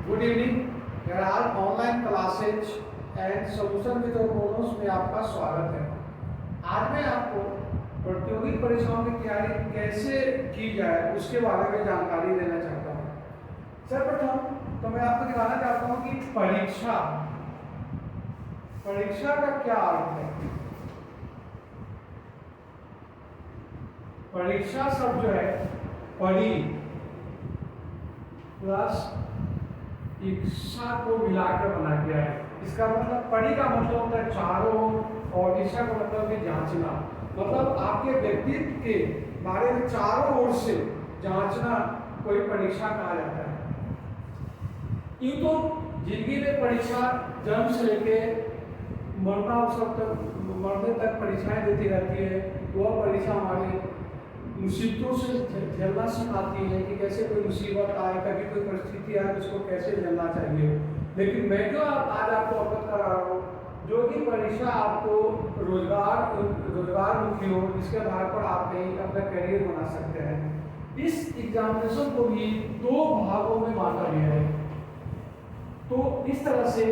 Good evening. There are online classes and solution with problems में आपका स्वागत है। आज मैं आपको प्रतियोगी परीक्षाओं की तैयारी कैसे की जाए उसके बारे में जानकारी देना चाहता हूँ। सर्वप्रथम तो मैं आपको दिखाना चाहता हूँ कि परीक्षा परीक्षा का क्या अर्थ है। परीक्षा शब्द जो है परी प्लस इच्छा को मिलाकर बना गया है। इसका मतलब परी का मतलब होता है चारों और इच्छा का मतलब है जांचना। मतलब आपके व्यक्तित्व के बारे में चारों ओर से जांचना कोई परीक्षा कहा जाता है। यूं तो जिंदगी में परीक्षा जन्म से लेके मरणावसर तक मरने तक परीक्षाएं देती रहती है। वह परीक्षा हमारे मुसीबतों से झेलना सिखाती है कि कैसे कोई मुसीबत आए, कभी कोई परिस्थिति आए तो उसको कैसे झेलना चाहिए। लेकिन मैं जो आज आपको अवगत कर रहा हूँ, जो कि परीक्षा आपको रोजगार मुखी हो, जिसके आधार पर आप कहीं अपना करियर बना सकते हैं। इस एग्जामिनेशन को भी दो भागों में बांटा गया है। तो इस तरह से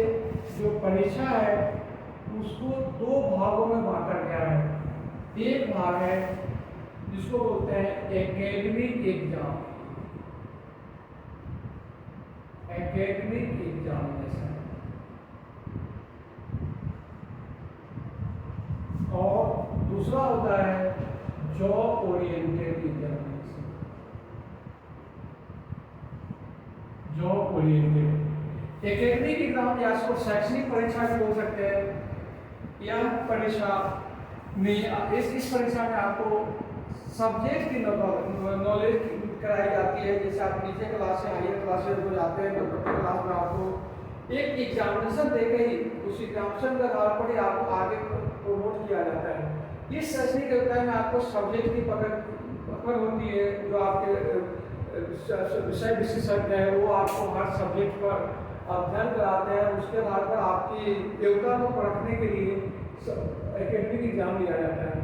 जो परीक्षा है उसको दो भागों में बांटा गया है। एक भाग है जिसको बोलते हैं एकेडमिक एग्जाम, एकेडमिक एग्जामिनेशन, और दूसरा होता है job oriented examination. Job oriented academic exam या इसको शैक्षणिक परीक्षा भी बोल सकते हैं। यह परीक्षा में इस परीक्षा में आपको सब्जेक्ट की नॉलेज कराई जाती है। जैसे आप नीचे क्लास से हायर क्लासेस हो जाते हैं तो प्रत्येक क्लास में आपको एक एग्जामिनेशन देकर ही उस एग्जामिनेशन के आधार पर ही आपको आगे प्रमोट किया जाता है। इस शैक्षणिक योग्यता में आपको सब्जेक्ट की पकड़ होती है। जो आपके विषय विशेषज्ञ है वो आपको हर सब्जेक्ट पर अध्ययन कराते हैं। उसके आधार पर आपकी योग्यता को परखने के लिए एकेडमिक एग्जाम लिया जाता है।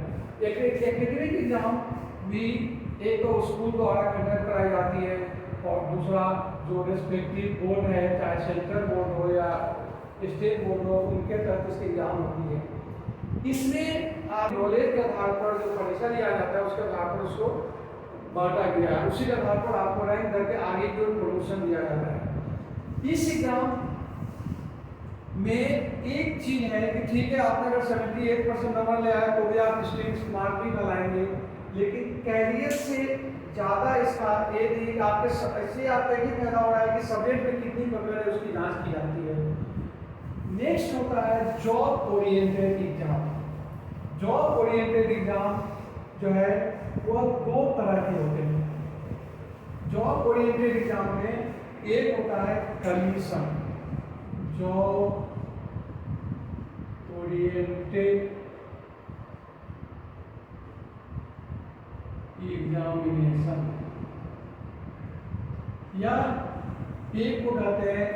एकेडमिक एग्जाम भी एक तो स्कूल द्वारा कंडक्ट कराई जाती है और दूसरा जो रेस्पेक्टिव बोर्ड है, चाहे सेंट्रल बोर्ड हो या स्टेट बोर्ड हो, उनके तरफ इसकी एग्जाम होती है। इसमें आप नॉलेज के आधार पर जो परीक्षा लिया जाता है उसके आधार पर उसको बांटा गया है। उसी के आधार पर आपको रैंक करके आगे की ओर प्रमोशन दिया जाता है। इस एग्जाम में एक चीज है कि ठीक है, आपने अगर 78% नंबर ले आया तो भी आप डिस्टिंक्ट मार्क भी न लाएंगे, लेकिन कैरियर से ज़्यादा इसका ये नहीं कि आपके ऐसे आपका ही पैदा हो रहा है कि सब्जेक्ट में कितनी पकड़ है उसकी जांच की जाती है। नेक्स्ट होता है job oriented exam. Job oriented exam जो है वह दो तरह के होते हैं। जॉब ओरिएंटेड एग्जाम में एक होता है कमीशन, जॉब ओरिएंटेड एग्जामिनेशन, या एक को कहते हैं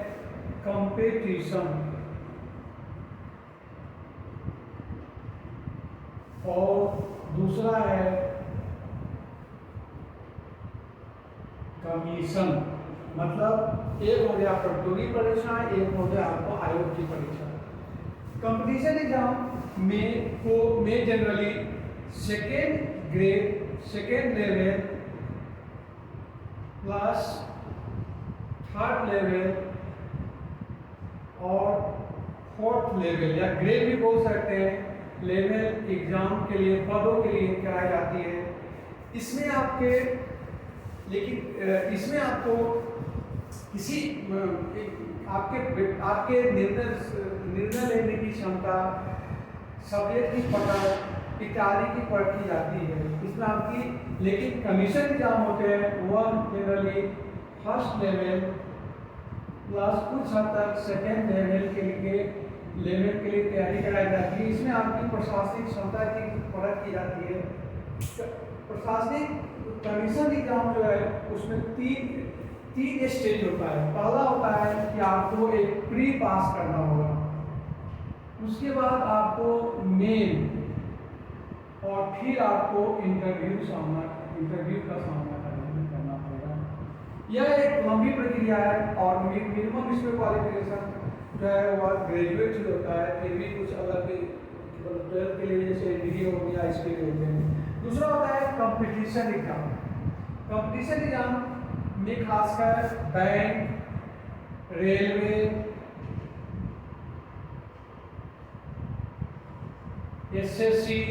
कंपटीशन, और दूसरा है कमीशन। मतलब एक हो गया प्रतियोगी परीक्षा, एक हो गया आपको आयोग की परीक्षा। कंपटीशन एग्जाम में generally second grade, second level plus third level और फोर्थ लेवल या ग्रेड भी बोल सकते हैं, लेवल एग्जाम के लिए पदों के लिए कराई जाती है। इसमें इसमें आपको किसी आपके निर्णय लेने की क्षमता, सब्जेक्ट की पकड़ इत्यादि की परखी जाती है इसमें आपकी। लेकिन कमीशन एग्जाम होते हैं वह जनरली फर्स्ट लेवल प्लस कुछ हद तक सेकेंड लेवल के लिए तैयारी कराई जाती है। इसमें आपकी प्रशासनिक क्षमता की परख की जाती है। प्रशासनिक कमीशन एग्जाम जो है उसमें तीन स्टेज होता है। पहला होता है कि आपको एक प्री पास करना होगा, उसके बाद आपको मेन, और फिर आपको इंटरव्यू का सामना करना पड़ेगा। यह एक लंबी प्रक्रिया है और मिनिमम इसमें क्वालिफिकेशन जो है वह ग्रेजुएट ही होता है, फिर भी कुछ अलग 12th के लिए जैसे डिग्री हो गया इसके लिए होते हैं। दूसरा होता है कंपटीशन एग्जाम। कंपटीशन एग्जाम में खासकर बैंक, रेलवे, एसएससी,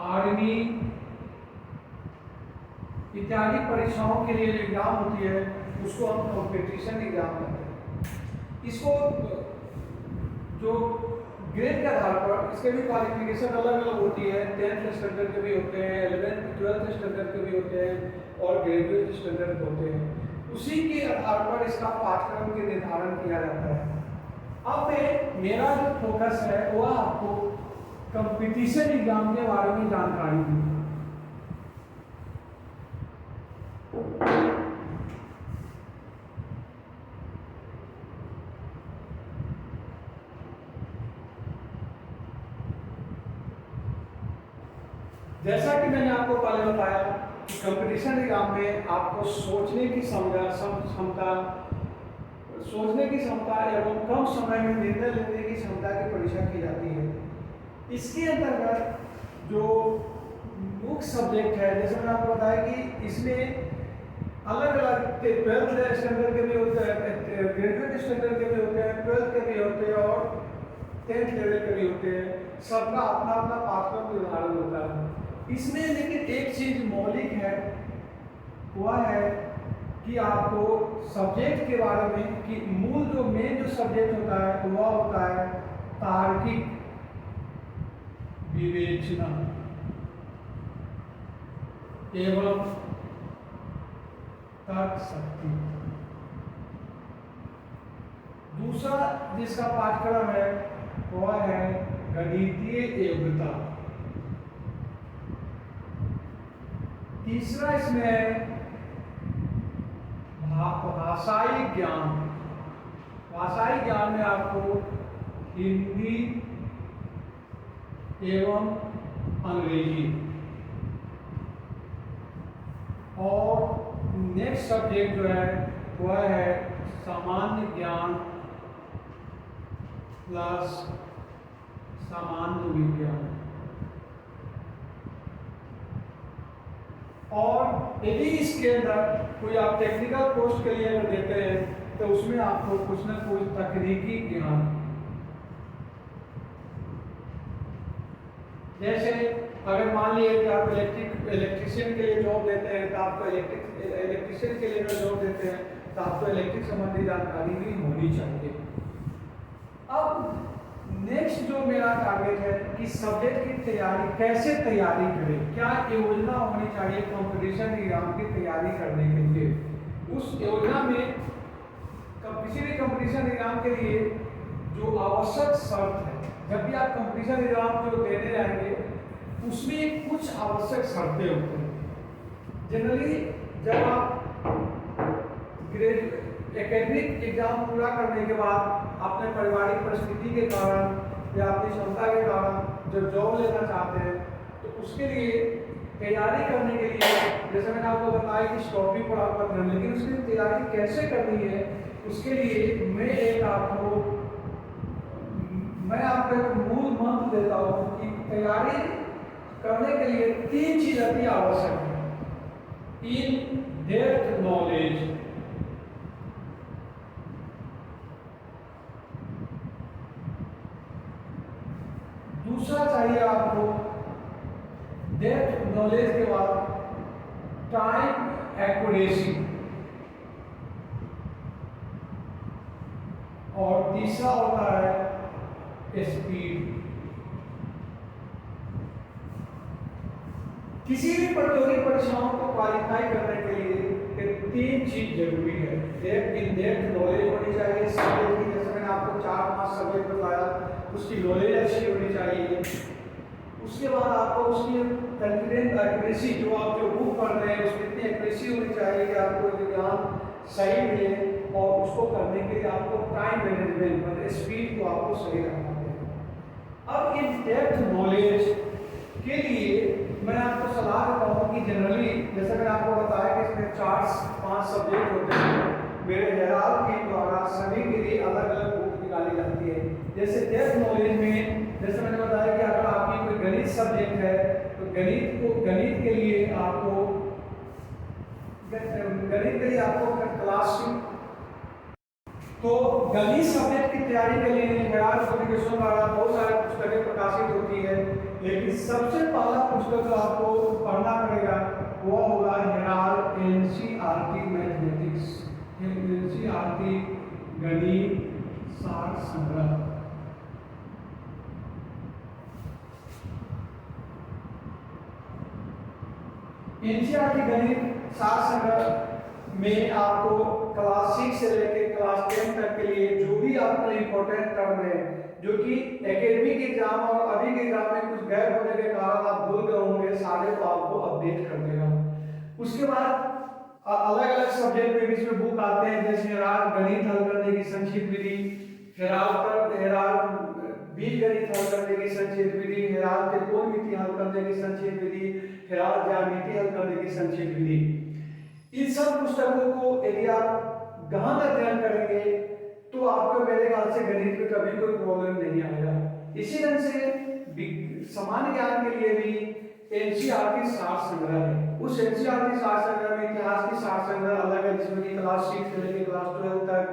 आर्मी इत्यादि परीक्षाओं के लिए जो एग्जाम होती है उसको हम कंपटीशन एग्जाम कहते हैं। इसको जो ग्रेड के आधार पर इसके भी क्वालिफिकेशन अलग अलग होती है। 10th स्टैंडर्ड के भी होते हैं, 11th 12th स्टैंडर्ड के भी होते हैं और ग्रेजुएट स्टैंडर्ड के होते हैं। उसी के आधार पर इसका पाठ्यक्रम के निर्धारण किया जाता है। अब मेरा जो फोकस है वह आपको कंपटीशन एग्जाम के बारे में जानकारी दी। जैसा कि मैंने आपको पहले बताया कि कंपटीशन एग्जाम में आपको सोचने की क्षमता एवं कम समय में निर्णय लेने की क्षमता की परीक्षा की जाती है। इसके अंतर्गत जो मुख्य सब्जेक्ट है, जैसे मैंने आपको बताया कि इसमें अलग अलग 12th स्टैंडर्ड के भी होते हैं, ग्रेजुएट स्टैंडर्ड के भी होते हैं, 12th के भी होते हैं और 10th लेवल के भी होते हैं। सबका अपना अपना पाठ्यक्रम निर्धारण होता है। इसमें लेकिन एक चीज मौलिक है, वह है कि आपको सब्जेक्ट के बारे में कि मूल जो मेन जो सब्जेक्ट होता है वह होता है तार्किक विवेचना एवं तर्क शक्ति। दूसरा जिसका पाठ्यक्रम है वह है गणितीय योग्यता। तीसरा इसमें है भाषाई ज्ञान। भाषाई ज्ञान में आपको हिंदी एवं अंग्रेजी और नेक्स्ट सब्जेक्ट जो है वह है सामान्य ज्ञान प्लस सामान्य विज्ञान। और यदि इसके अंदर कोई आप टेक्निकल पोस्ट के लिए अगर देते हैं तो उसमें आपको कुछ ना कुछ तकनीकी ज्ञान, जैसे अगर मान लीजिए कि आप इलेक्ट्रिशियन के लिए जॉब देते हैं तो आपको इलेक्ट्रिशियन के लिए जॉब देते हैं तो आपको इलेक्ट्रिक संबंधी जानकारी भी होनी चाहिए। अब नेक्स्ट जो मेरा टारगेट है कि सब्जेक्ट की तैयारी कैसे तैयारी करें, क्या योजना होनी चाहिए कंपटीशन एग्जाम की तैयारी करने के लिए। उस योजना में किसी भी कंपटीशन एग्जाम के लिए जो आवश्यक शर्त है, जब भी आप कंपटीशन एग्जाम जो देने जाएंगे उसमें कुछ आवश्यक शर्तें होती हैं। जनरली जब आप एकेडमिक एग्जाम पूरा करने के बाद अपने पारिवारिक परिस्थिति के कारण या अपनी क्षमता के कारण जब जॉब लेना चाहते हैं तो उसके लिए तैयारी करने के लिए, जैसे मैंने आपको बताया कि स्टॉपी पर आपका ध्यान, लेकिन उसकी तैयारी कैसे करनी है उसके लिए मैं आपको एक मूल मंत्र देता हूँ कि तैयारी करने के लिए 3 चीज अति आवश्यक है। इन डेप्थ नॉलेज, दूसरा चाहिए आपको डेप्थ नॉलेज के बाद टाइम एक्यूरेसी, और तीसरा होता है स्पीड। किसी भी प्रतियोगी परीक्षाओं को क्वालिफाई करने के लिए 3 चीज जरूरी है। डेप्थ नॉलेज होनी चाहिए सब्जेक्ट की, जैसे मैंने आपको 4-5 सब्जेक्ट बताया, उसकी नॉलेज अच्छी होनी चाहिए। उसके बाद आपको उसकी कॉन्फिडेंस एक्यूरेसी, जो आप जो बुक पढ़ रहे हैं उसकी इतनी एक्यूरेसी होनी चाहिए कि आपको ज्ञान सही मिले, और उसको करने के लिए आपको टाइम मैनेजमेंट मतलब स्पीड को आपको सही रखना है। अब इन डेप्थ नॉलेज के लिए मैं आपको सलाह देता हूँ कि जनरली जैसे मैंने चार पांच सब्जेक्ट होते हैं, मेरे हेराल के द्वारा सभी के लिए अलग अलग बुक निकाली जाती है। जैसे डेप्थ नॉलेज में जैसे मैंने बताया कि अगर आपकी कोई गणित सब्जेक्ट है तो गणित के लिए आपको क्लास, तो गणित सब्जेक्ट की तैयारी के लिए हेराल्ड पब्लिकेशन द्वारा बहुत सारे पुस्तकें प्रकाशित होती है, लेकिन सबसे पहला पुस्तक जो आपको पढ़ना पड़ेगा वो होगा हेराल्ड एनसीईआरटी मैथमेटिक्स, एनसीईआरटी गणित सार संग्रह। एनसीईआरटी गणित सार संग्रह में आपको क्लास 6 से लेकर क्लास 10 तक के लिए जो भी आपके इंपॉर्टेंट टर्म है, जो कि एकेडमिक एग्जाम और अभी के एग्जाम में कुछ गैप होने के कारण आप भूल गए होंगे, सारे को आपको अपडेट कर देगा। उसके बाद अलग अलग सब्जेक्ट में इसमें बुक आते हैं, जैसे हेराल्ड गणित हल करने की संक्षिप्त विधि, हेराल्ड बीजगणित हल करने की संक्षिप्त विधि, हेराल्ड त्रिकोणमिति हल करने की संक्षिप्त विधि, हेराल्ड ज्यामिति हल करने की संक्षिप्त विधि। इन सब पुस्तकों को यदि आप गहन अध्ययन करेंगे तो आपको मेरे ख्याल से गणित में कभी कोई प्रॉब्लम नहीं आएगा। इसी ढंग से सामान्य ज्ञान के लिए भी एनसीईआरटी सार संग्रह है। उस एनसीईआरटी सार संग्रह में इतिहास की सार संग्रह अलग है, जिसमें कि क्लास 6 से लेकर क्लास 12 तक,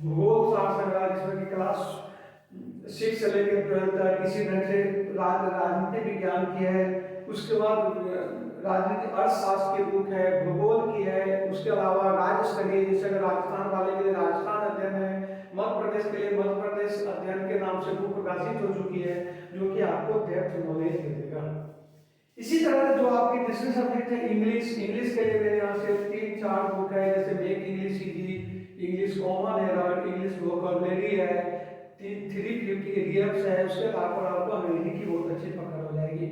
भूगोल सार संग्रह जिसमें कि क्लास 6 से लेकर 12 तक, इसी ढंग से राजनीति विज्ञान की है, उसके बाद राजनीतिक अर्थशास्त्र की बुक है, भूगोल की है, उसके अलावा राज्य स्तरीय जैसे राजस्थान वाले के लिए राजस्थान अध्ययन है, मध्य प्रदेश के लिए मध्य प्रदेश अध्ययन के नाम से बुक प्रकाशित हो चुकी है, जो कि आपको डेप्थ नॉलेज दे देगा। इसी तरह जो आपकी दूसरी सब्जेक्ट है इंग्लिश के लिए मेरे यहाँ से 3-4 बुक है, जैसे make English easy, English common error, English vocabulary है, 350 इडियम्स है, उसके बाद आपको अंग्रेजी की बहुत अच्छी पकड़ हो जाएगी।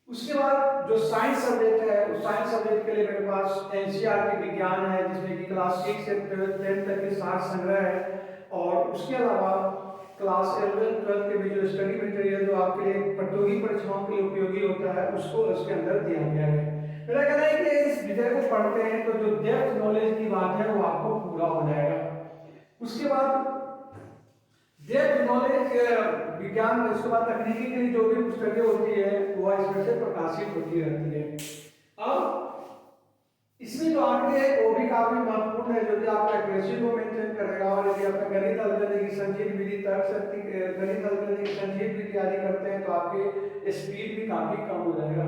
उसके बाद जो साइंस सब्जेक्ट है, उस साइंस सब्जेक्ट के लिए मेरे पास एनसीईआरटी विज्ञान है, जिसमें कि क्लास 6 से 10 तक के सार संग्रह है, और उसके अलावा क्लास 11-12 के भी जो स्टडी मटेरियल जो आपके लिए प्रतियोगी परीक्षाओं के लिए उपयोगी होता है, उसको इसके अंदर दिया गया है। मेरा कहना है कि इस विषय को पढ़ते हैं तो जो डेप्थ नॉलेज की बात है वो आपको पूरा हो जाएगा। उसके बाद डेप्थ नॉलेज विज्ञान, उसके बाद तकनीकी के लिए जो भी पुस्तकें होती है वो इसमें से प्रकाशित होती रहती है। अब इसमें जो आगे है वो भी काफी महत्वपूर्ण है, जो कि आपका एक्यूरेसी को मेंटेन करेगा, और यदि आप गणित हल करने की संक्षिप्त विधि, तर्कशक्ति, गणित हल करने की संक्षिप्त विधि तैयारी करते हैं तो आपके स्पीड भी काफी कम हो जाएगा।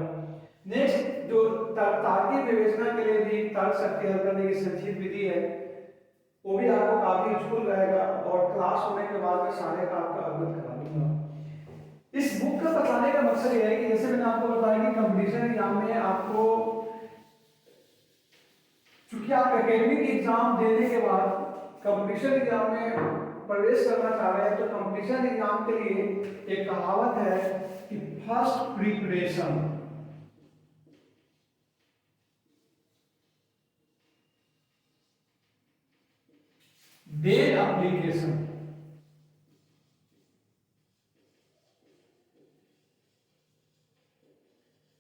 नेक्स्ट जो तार्किक विवेचना के लिए भी तर्कशक्ति हल करने की संक्षिप्त विधि है, वो भी आपको काफी यूजफुल रहेगा, और क्लास होने के बाद में सारे का आपका अवगत करा दूंगा। इस बुक का बताने का मकसद यह है कि जैसे मैंने आपको बताया कि कंपटीशन एग्जाम में आपको, चूंकि आप एकेडमिक एग्जाम देने के बाद कंपटीशन एग्जाम में प्रवेश करना चाह रहे हैं, तो कंपटीशन एग्जाम के लिए एक कहावत है कि फर्स्ट प्रिपरेशन देन एप्लीकेशन।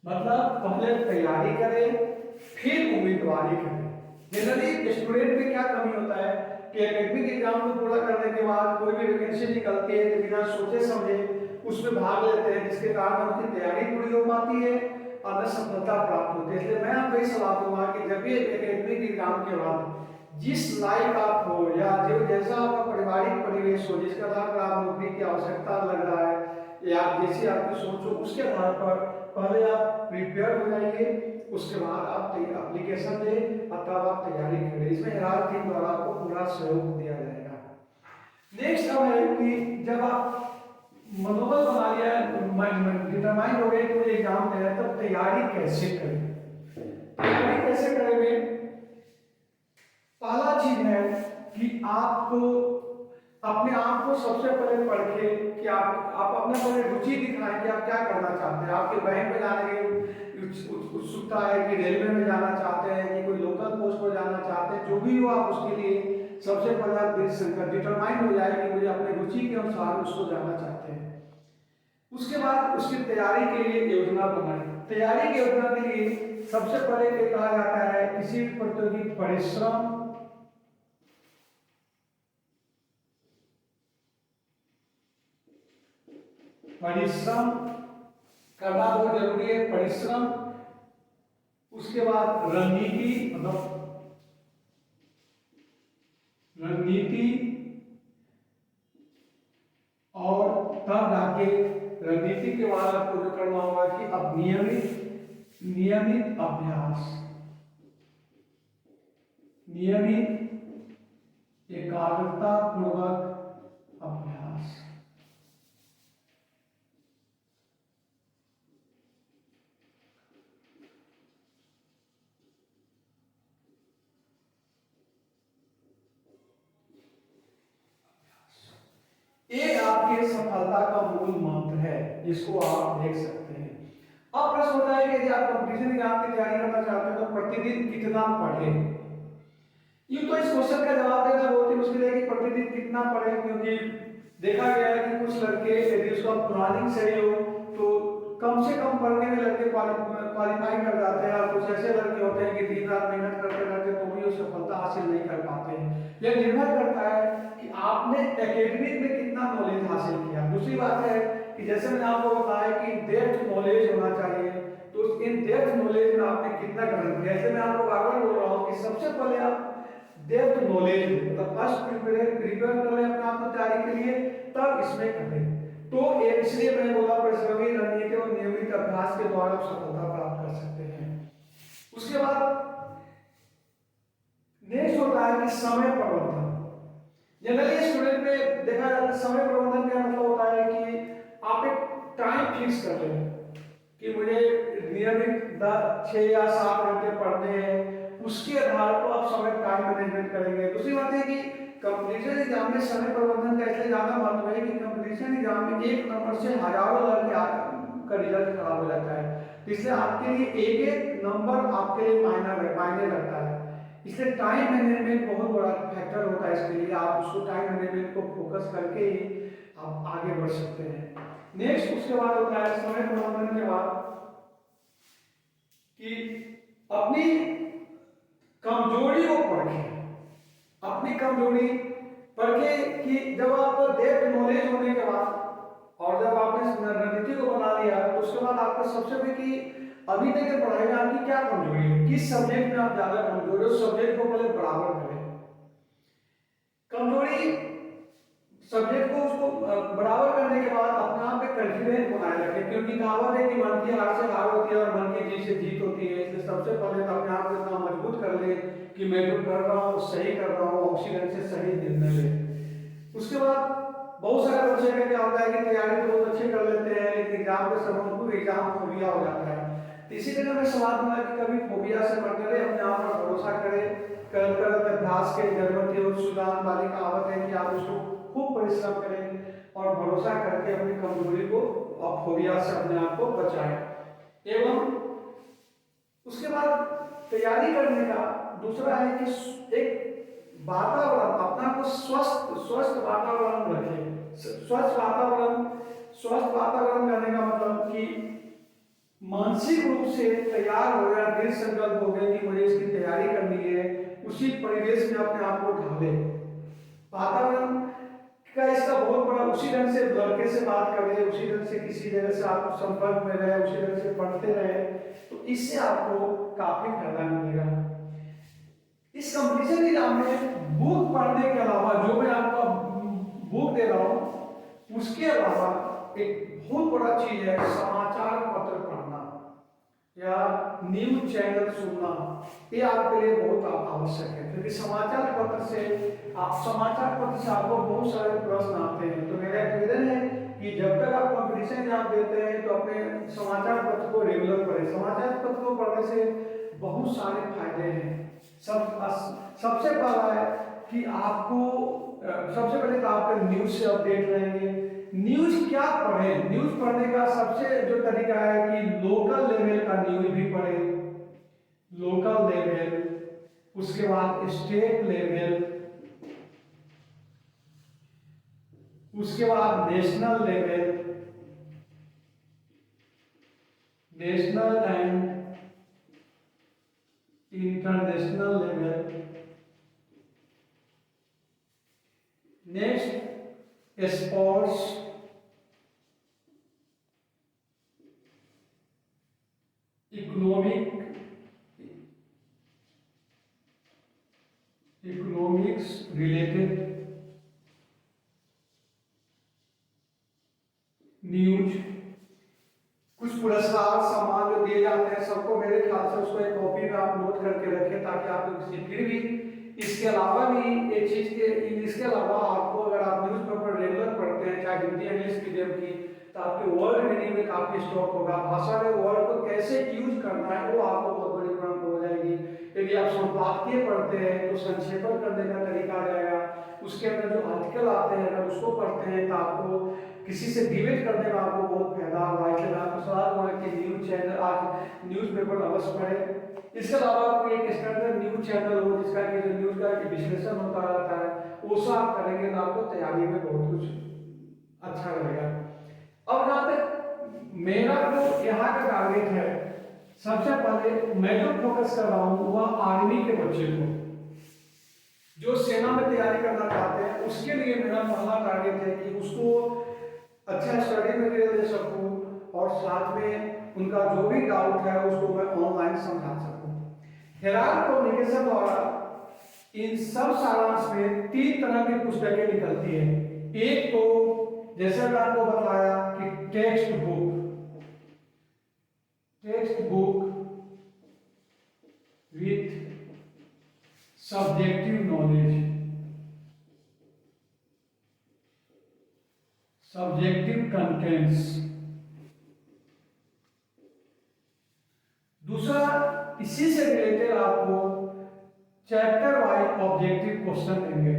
मतलब पहले तैयारी करें फिर उम्मीदवारी करें। जनरली स्टूडेंट में क्या कमी होता है कि एकेडमिक एग्जाम को पूरा करने के बाद कोई भी वैकेंसी निकलती है तो बिना सोचे समझे उसमें भाग लेते हैं, जिसके कारण उनकी तैयारी पूरी हो पाती है और न सफलता प्राप्त होती है। इसलिए मैं आपको ये सलाह दूंगा कि जब भी एकेडमिक एग्जाम के बाद जिस लायक आप हो या जो जैसा आपका पारिवारिक परिवेश हो, जिसके आधार पर आप नौकरी की आवश्यकता लग रहा है या जैसी आपकी सोच हो, उसके आधार पर पहले आप प्रिपेयर हो जाइए, उसके बाद आप एप्लीकेशन दें और तब आप तैयारी करें। इसमें हेराल्ड टीम द्वारा आपको पूरा सहयोग दिया जाएगा। नेक्स्ट अब है कि जब आप मनोबल बना लिया, डिटरमाइन हो गए कि मुझे एग्जाम देना है, तब तैयारी कैसे करें। तैयारी कैसे करेंगे, पहला चीज है कि आपको अपने आप को सबसे पहले परखे कि आप अपने पहले रुचि दिखाएं कि आप क्या करना चाहते हैं। आपके बैंक में जाने की उत्सुकता है कि रेलवे में जाना चाहते हैं कि कोई लोकल पोस्ट पर जाना चाहते हैं, जो भी हो आप उसके लिए सबसे पहले आप डिटरमाइन हो जाए कि मुझे अपने रुचि के अनुसार उसको जाना चाहते हैं। उसके बाद उसकी तैयारी के लिए योजना बनाएं। तैयारी की योजना के लिए सबसे पहले ये कहा जाता है किसी भी प्रतियोगी परिश्रम परिश्रम करना बहुत जरूरी है, परिश्रम। उसके बाद रणनीति, मतलब रणनीति, और तब जाके रणनीति के बाद आपको जो करना होगा कि अब नियमित अभ्यास, नियमित एकाग्रता पूर्वक अभ्यास। ये आपके सफलता का मूल मंत्र है, जिसको आप देख सकते हैं। अब प्रश्न होता है कि यदि आप कंपटीशन एग्जाम की तैयारी करना चाहते हैं तो प्रतिदिन कितना पढ़ें। यूं तो इस क्वेश्चन का जवाब देना बहुत ही मुश्किल है कि प्रतिदिन कितना पढ़ें, क्योंकि देखा गया है कि कुछ लड़के यदि उसका प्लानिंग सही हो तो कम से कम पढ़ने में लड़के क्वालिफाई कर जाते हैं, और कुछ ऐसे लड़के होते हैं कि दिन रात मेहनत करते रहते हैं तो भी उस सफलता हासिल नहीं कर पाते हैं। यह निर्भर करता है कि आपने एकेडमिक में कितना नॉलेज हासिल किया। दूसरी बात है कि जैसे मैंने आपको बताया कि डेप्थ नॉलेज होना चाहिए, तो इन डेप्थ नॉलेज में आपने कितना ग्रहण किया। जैसे मैं आपको बार बार बोल रहा हूँ कि सबसे पहले आप डेप्थ नॉलेज, मतलब फर्स्ट प्रिपेयर कर लें अपने आप को तैयारी के लिए, तब इसमें करें। तो इसलिए मैंने बोला परिश्रमी रणनीति और नियमित अभ्यास के द्वारा सफलता प्राप्त कर सकते हैं। उसके बाद नेक्स्ट होता है कि समय प्रबंधन। जनरली स्टूडेंट में देखा जाता है समय प्रबंधन का मतलब होता है कि आप एक टाइम फिक्स कर लें कि मुझे नियमित 6 या 7 घंटे पढ़ने हैं, उसके आधार पर आप समय टाइम मैनेजमेंट करेंगे। दूसरी बात है कि कंपटीशन एग्जाम में समय प्रबंधन का इसलिए ज्यादा महत्व है कि कंपटीशन एग्जाम में एक नंबर से हजारों लड़के का रिजल्ट खराब हो जाता है, इसलिए आपके लिए एक एक नंबर आपके लिए मायने रखता है। इसलिए टाइम मैनेजमेंट बहुत बड़ा फैक्टर होता है इसके लिए। आप उसको टाइम मैनेजमेंट को फोकस करके ही आप आगे बढ़ सकते हैं। नेक्स्ट उसके बाद होता है समय प्रबंधन के बाद कि अपनी कमजोरी को परखें, अपनी कमजोरी परखें कि जब आपको डेप्थ नॉलेज होने के बाद और जब आपने रणनीति को बना लिया तो उसके बाद आपको सबसे पहले कि अभी तक के पढ़ाई में आपकी क्या कमजोरी है, किस सब्जेक्ट में आप ज्यादा कमजोर हो, उस सब्जेक्ट को पहले बराबर करें। कमजोरी सब्जेक्ट को उसको बराबर करने के बाद अपने आप में कॉन्फिडेंस बनाए रखें, क्योंकि कहावत है कि मन की हार से हार होती है और मन की जीत से जीत होती है। इसलिए सबसे पहले तो अपने आप को इतना मजबूत कर ले कि मैं जो कर रहा हूँ सही कर रहा हूँ, उसी ढंग से सही निर्णय ले। उसके बाद बहुत सारे बच्चे का क्या होता है कि तैयारी तो बहुत अच्छी कर लेते हैं, लेकिन एग्जाम के समय उनको एग्जाम फोबिया हो जाता है। तो इसी तरह मैं सलाह दूंगा कि कभी फोबिया से मत डरे, अपने आप पर भरोसा करें। कर अभ्यास के जरूरत है, सुदान वाली कहावत है कि आप उसको खूब परिश्रम करें और भरोसा करके अपनी कमजोरी को और फोबिया से अपने आप को बचाएं। एवं उसके बाद तैयारी करने का दूसरा है कि एक वातावरण, अपना को स्वस्थ वातावरण रखें। स्वस्थ वातावरण करने का मतलब कि मानसिक रूप से तैयार हो गया, दृढ़ संकल्प हो गया कि मुझे इसकी तैयारी करनी है, उसी परिवेश में अपने आप को ढाले। वातावरण का इसका बहुत बड़ा, उसी ढंग से लड़के से बात कर रहे, उसी ढंग से किसी जगह से आप संपर्क में रहे, उसी ढंग से पढ़ते रहे, तो इससे आपको काफी फायदा मिलेगा। इस कंपटीशन एग्जाम में बुक पढ़ने के अलावा, जो मैं आपको बुक दे रहा हूं उसके अलावा एक बहुत बड़ा चीज है समाचार पत्र पढ़ना या न्यूज चैनल सुनना। ये आपके लिए बहुत आवश्यक है, क्योंकि समाचार पत्र से आपको बहुत सारे प्रश्न आते हैं। तो मेरा निवेदन है कि जब तक आप कंपटीशन एग्जाम देते हैं तो अपने समाचार पत्र को रेगुलर पढ़ें। समाचार पत्र को पढ़ने से बहुत सारे फायदे हैं। सबसे पहला है कि आपको सबसे पहले तो आप न्यूज से अपडेट रहेंगे। न्यूज क्या पढ़ें, न्यूज पढ़ने का सबसे जो तरीका है कि लोकल लेवल का न्यूज भी पढ़ें, लोकल लेवल, उसके बाद स्टेट लेवल, उसके बाद national level, national and international level. Next sports, economics related news. कुछ पुरस्कार सम्मान जो दिए जाते हैं सबको मेरे ख्याल से उसको एक कॉपी में आप नोट करके रखें, ताकि आपको किसी फिर भी इसके अलावा भी एक चीज के इसके अलावा आपको अगर आप न्यूज़पेपर रेगुलर पढ़ते हैं चाहे हिंदी इंग्लिश मीडियम की, तो आपके वर्ड मीनिंग में काफी स्टॉक होगा। भाषा में वर्ड को कैसे यूज करना है वो आपको बहुत बड़ी प्रॉब्लम हो जाएगी। यदि आप संपादकीय पढ़ते हैं तो संक्षेपण करने का तरीका आ जाएगा। उसके अंदर जो आर्टिकल आते हैं अगर उसको पढ़ते हैं तो आपको किसी से डिबेट करने में आपको बहुत फायदा होगा। इसलिए आपको सलाह दूंगा कि न्यूज चैनल आज न्यूज़पेपर अवश्य पढ़े। इसके अलावा कोई एक स्टैंडर्ड न्यूज चैनल हो जिसका कि जो न्यूज का विश्लेषण होता रहता है वो सब आप करेंगे तो आपको तैयारी में बहुत कुछ अच्छा रहेगा। अब जहाँ तक मेरा जो यहाँ का टारगेट है, सबसे पहले मैं जो फोकस कर रहा हूँ वह आर्मी के बच्चे को जो सेना में तैयारी करना चाहते हैं उसके लिए मेरा पहला टारगेट है कि उसको अच्छा स्टडी मटेरियल दे सकूं और साथ में उनका जो भी डाउट है उसको मैं ऑनलाइन समझा सकूं। हेराल्ड पब्लिकेशन द्वारा इन सब सारांश में 3 तरह की पुस्तकें निकलती हैं। एक तो जैसे मैं आपको बताया कि text book with subjective knowledge, subjective contents. दूसरा इसी से रिलेटेड आपको चैप्टर वाइज ऑब्जेक्टिव क्वेश्चन देंगे।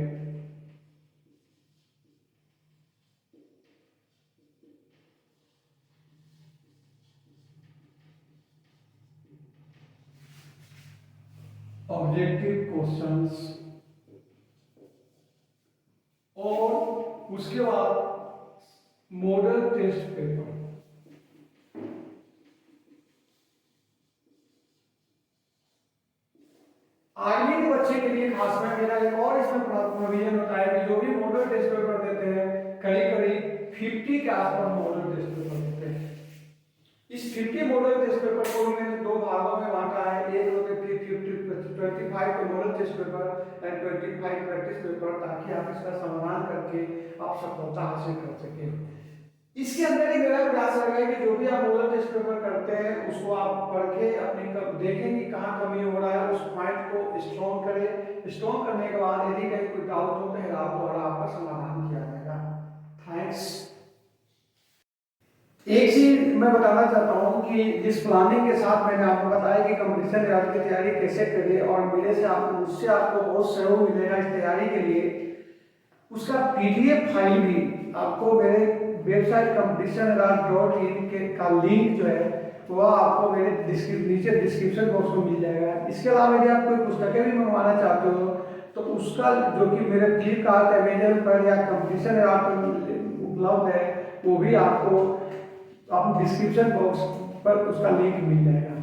ऑब्जेक्टिव क्वेश्चंस और उसके बाद मॉडल टेस्ट पेपर। आर्मी के बच्चे के लिए खास में मेरा एक और इसमें प्रोविजन होता है कि जो भी मॉडल टेस्ट पेपर देते हैं करीब 50 के आसपास मॉडल टेस्ट पेपर देते हैं। इस 50 मॉडल टेस्ट पेपर को मैंने 2 भागों में बांटा है। एक होते 25 model test paper and 25 practice paper, ताकि आप इसका समाधान करके आप सफलता हासिल कर सकें। इसके अंदर ही मेरा प्रयास रहेगा कि जो भी आप मॉडल टेस्ट पेपर करते हैं उसको आप पढ़ के अपनी देखें कि कहाँ कमी हो रहा है, उस पॉइंट को स्ट्रॉन्ग करें। स्ट्रॉन्ग करने के बाद यदि कहीं कोई डाउट हो तो हेराल्ड द्वारा आपका समाधान किया जाएगा। थैंक्स। एक चीज मैं बताना चाहता हूँ कि जिस प्लानिंग के साथ मैंने आपको बताया कि कंपटीशन एग्जाम की तैयारी कैसे करें और मुझसे आपको बहुत सहयोग मिलेगा इस तैयारी के लिए, उसका PDF फाइल भी आपको मेरे वेबसाइट competitionexam.in के का लिंक जो है वह आपको मेरे नीचे डिस्क्रिप्शन बॉक्स में मिल जाएगा। इसके अलावा यदि आप कोई पुस्तकें भी मंगवाना चाहते हो तो उसका जो कि मेरे फ्लिपकार्ट, अमेजन पर या कंपटीशन ऐप पर उपलब्ध है वो भी आपको डिस्क्रिप्शन बॉक्स पर उसका लिंक मिल जाएगा।